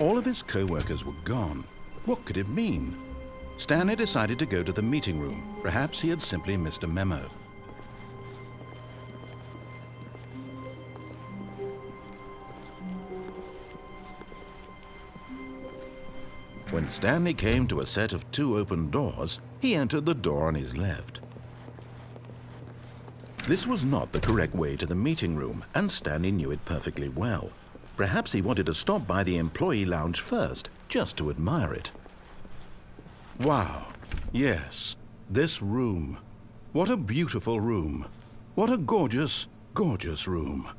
All of his co-workers were gone. What could it mean? Stanley decided to go to the meeting room. Perhaps he had simply missed a memo. When Stanley came to a set of 2 open doors, he entered the door on his left. This was not the correct way to the meeting room, and Stanley knew it perfectly well. Perhaps he wanted to stop by the employee lounge first, just to admire it. Wow, yes, this room. What a beautiful room. What a gorgeous, gorgeous room.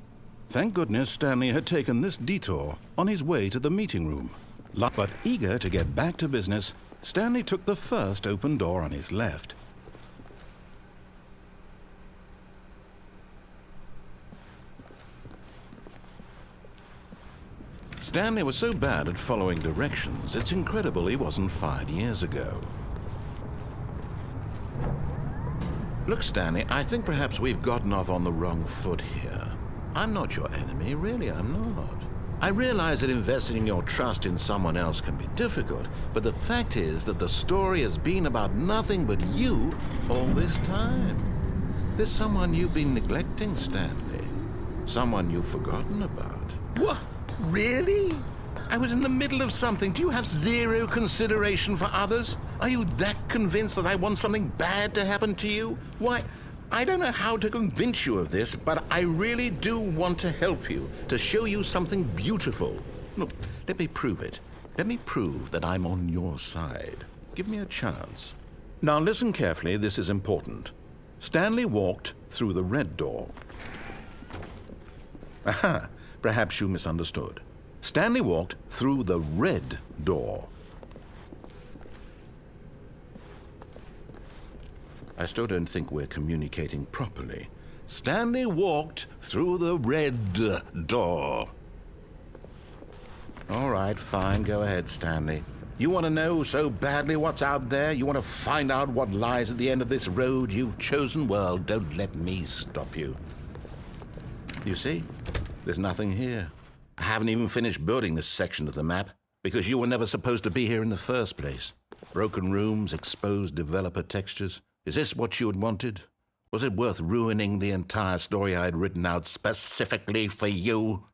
Thank goodness Stanley had taken this detour on his way to the meeting room. But eager to get back to business, Stanley took the first open door on his left. Stanley was so bad at following directions, it's incredible he wasn't fired years ago. Look, Stanley, I think perhaps we've gotten off on the wrong foot here. I'm not your enemy, really, I'm not. I realize that investing your trust in someone else can be difficult, but the fact is that the story has been about nothing but you all this time. There's someone you've been neglecting, Stanley. Someone you've forgotten about. What? Really? I was in the middle of something. Do you have zero consideration for others? Are you that convinced that I want something bad to happen to you? Why, I don't know how to convince you of this, but I really do want to help you, to show you something beautiful. Look, let me prove it. Let me prove that I'm on your side. Give me a chance. Now listen carefully, this is important. Stanley walked through the red door. Aha, perhaps you misunderstood. Stanley walked through the red door. I still don't think we're communicating properly. Stanley walked through the red door. All right, fine, go ahead, Stanley. You want to know so badly what's out there? You want to find out what lies at the end of this road you've chosen? Well, don't let me stop you. You see, there's nothing here. I haven't even finished building this section of the map because you were never supposed to be here in the first place. Broken rooms, exposed developer textures. Is this what you had wanted? Was it worth ruining the entire story I had written out specifically for you?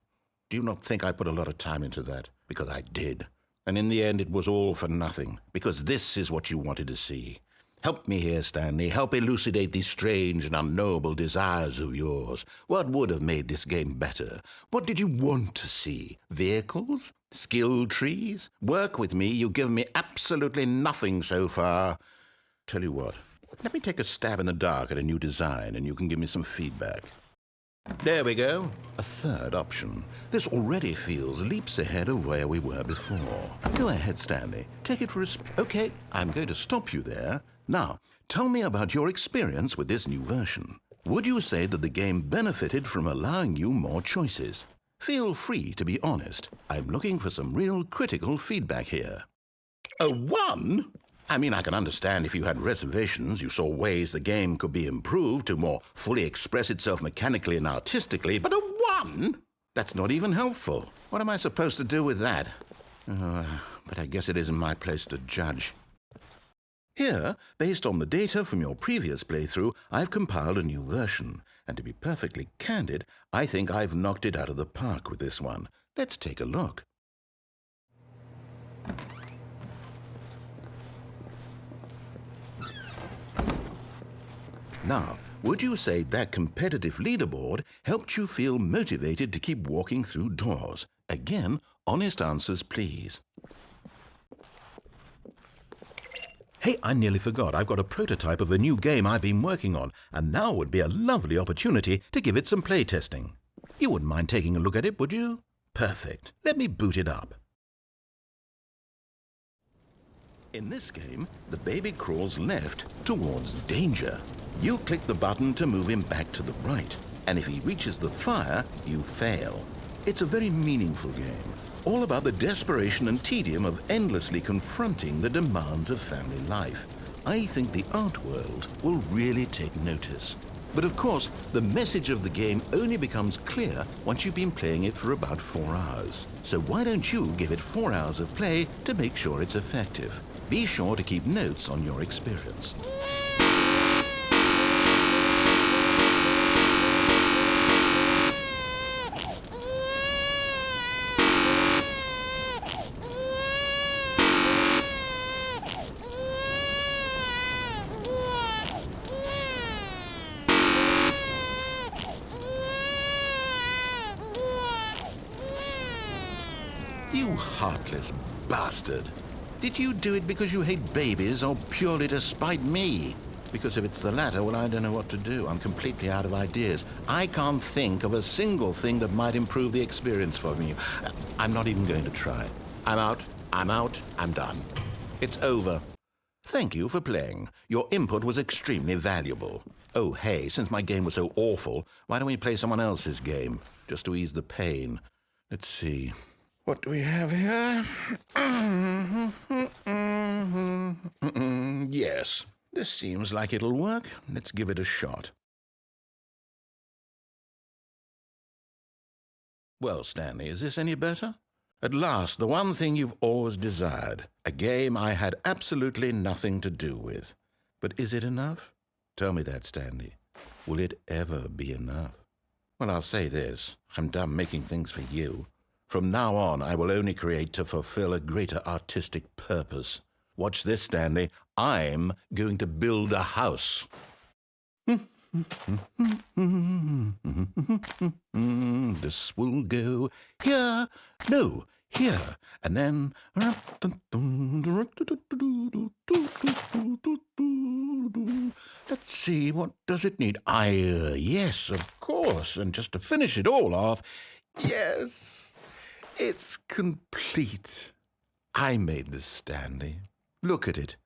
Do you not think I put a lot of time into that? Because I did. And in the end, it was all for nothing, because this is what you wanted to see. Help me here, Stanley. Help elucidate these strange and unknowable desires of yours. What would have made this game better? What did you want to see? Vehicles? Skill trees? Work with me. You've given me absolutely nothing so far. Tell you what. Let me take a stab in the dark at a new design, and you can give me some feedback. There we go. A third option. This already feels leaps ahead of where we were before. Go ahead, Stanley. Take it for a Okay, I'm going to stop you there. Now, tell me about your experience with this new version. Would you say that the game benefited from allowing you more choices? Feel free to be honest. I'm looking for some real critical feedback here. A 1? I mean, I can understand if you had reservations, you saw ways the game could be improved to more fully express itself mechanically and artistically, but a 1? That's not even helpful. What am I supposed to do with that? But I guess it isn't my place to judge. Here, based on the data from your previous playthrough, I've compiled a new version. And to be perfectly candid, I think I've knocked it out of the park with this one. Let's take a look. Now, would you say that competitive leaderboard helped you feel motivated to keep walking through doors? Again, honest answers, please. Hey, I nearly forgot. I've got a prototype of a new game I've been working on, and now would be a lovely opportunity to give it some playtesting. You wouldn't mind taking a look at it, would you? Perfect. Let me boot it up. In this game, the baby crawls left towards danger. You click the button to move him back to the right, and if he reaches the fire, you fail. It's a very meaningful game, all about the desperation and tedium of endlessly confronting the demands of family life. I think the art world will really take notice. But of course, the message of the game only becomes clear once you've been playing it for about 4 hours. So why don't you give it 4 hours of play to make sure it's effective? Be sure to keep notes on your experience. You heartless bastard. Did you do it because you hate babies or purely to spite me? Because if it's the latter, well, I don't know what to do. I'm completely out of ideas. I can't think of a single thing that might improve the experience for you. I'm not even going to try. I'm out, I'm done. It's over. Thank you for playing. Your input was extremely valuable. Oh, hey, since my game was so awful, why don't we play someone else's game, just to ease the pain? Let's see. What do we have here? Yes, this seems like it'll work. Let's give it a shot. Well, Stanley, is this any better? At last, the one thing you've always desired. A game I had absolutely nothing to do with. But is it enough? Tell me that, Stanley. Will it ever be enough? Well, I'll say this. I'm done making things for you. From now on, I will only create to fulfill a greater artistic purpose. Watch this, Stanley. I'm going to build a house. This will go here, no, here, and then... Let's see, what does it need? Yes, of course, and just to finish it all off, yes... It's complete. I made this, Stanley. Look at it.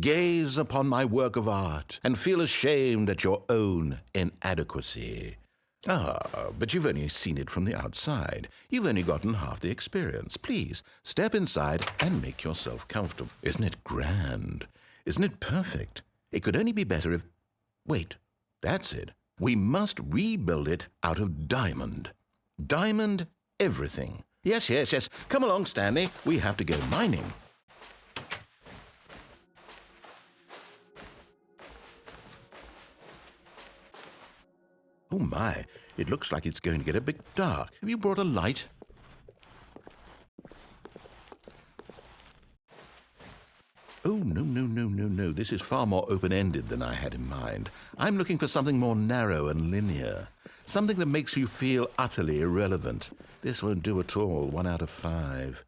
Gaze upon my work of art and feel ashamed at your own inadequacy. But you've only seen it from the outside. You've only gotten half the experience. Please, step inside and make yourself comfortable. Isn't it grand? Isn't it perfect? It could only be better if... Wait, that's it. We must rebuild it out of diamond. Diamond everything. Yes. Come along, Stanley. We have to go mining. Oh, my. It looks like it's going to get a bit dark. Have you brought a light? Oh, no. This is far more open-ended than I had in mind. I'm looking for something more narrow and linear. Something that makes you feel utterly irrelevant. This won't do at all. 1 out of 5.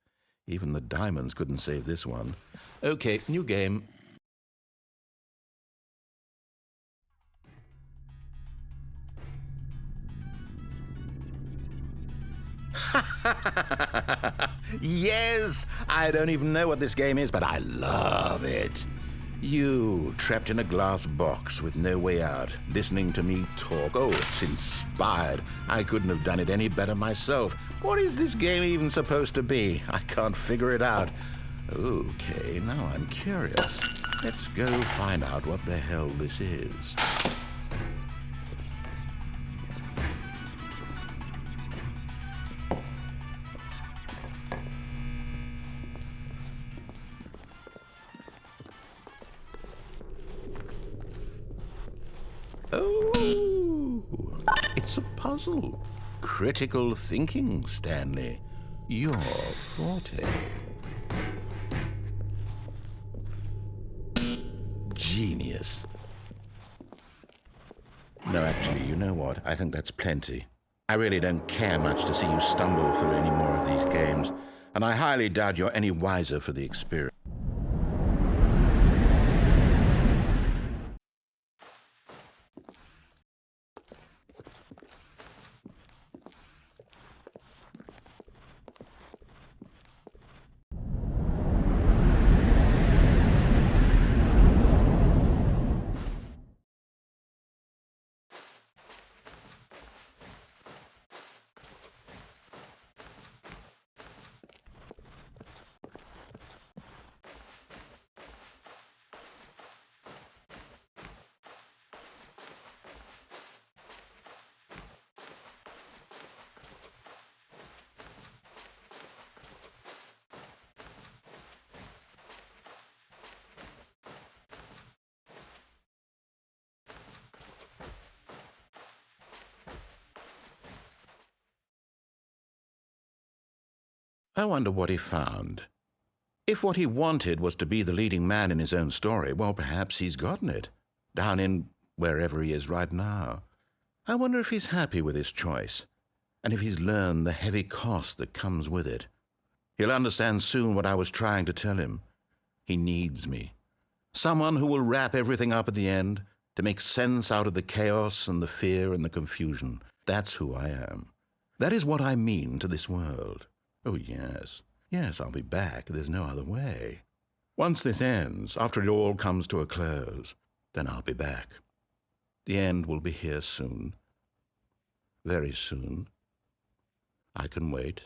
Even the diamonds couldn't save this one. Okay, new game. Yes! I don't even know what this game is, but I love it. You, trapped in a glass box with no way out, listening to me talk. Oh, it's inspired. I couldn't have done it any better myself. What is this game even supposed to be? I can't figure it out. Okay, now I'm curious. Let's go find out what the hell this is. Oh, it's a puzzle. Critical thinking, Stanley. Your forte. Genius. No, actually, you know what? I think that's plenty. I really don't care much to see you stumble through any more of these games, and I highly doubt you're any wiser for the experience. I wonder what he found. If what he wanted was to be the leading man in his own story, well, perhaps he's gotten it, down in wherever he is right now. I wonder if he's happy with his choice, and if he's learned the heavy cost that comes with it. He'll understand soon what I was trying to tell him. He needs me. Someone who will wrap everything up at the end, to make sense out of the chaos and the fear and the confusion. That's who I am. That is what I mean to this world. Oh, yes. Yes, I'll be back. There's no other way. Once this ends, after it all comes to a close, then I'll be back. The end will be here soon. Very soon. I can wait.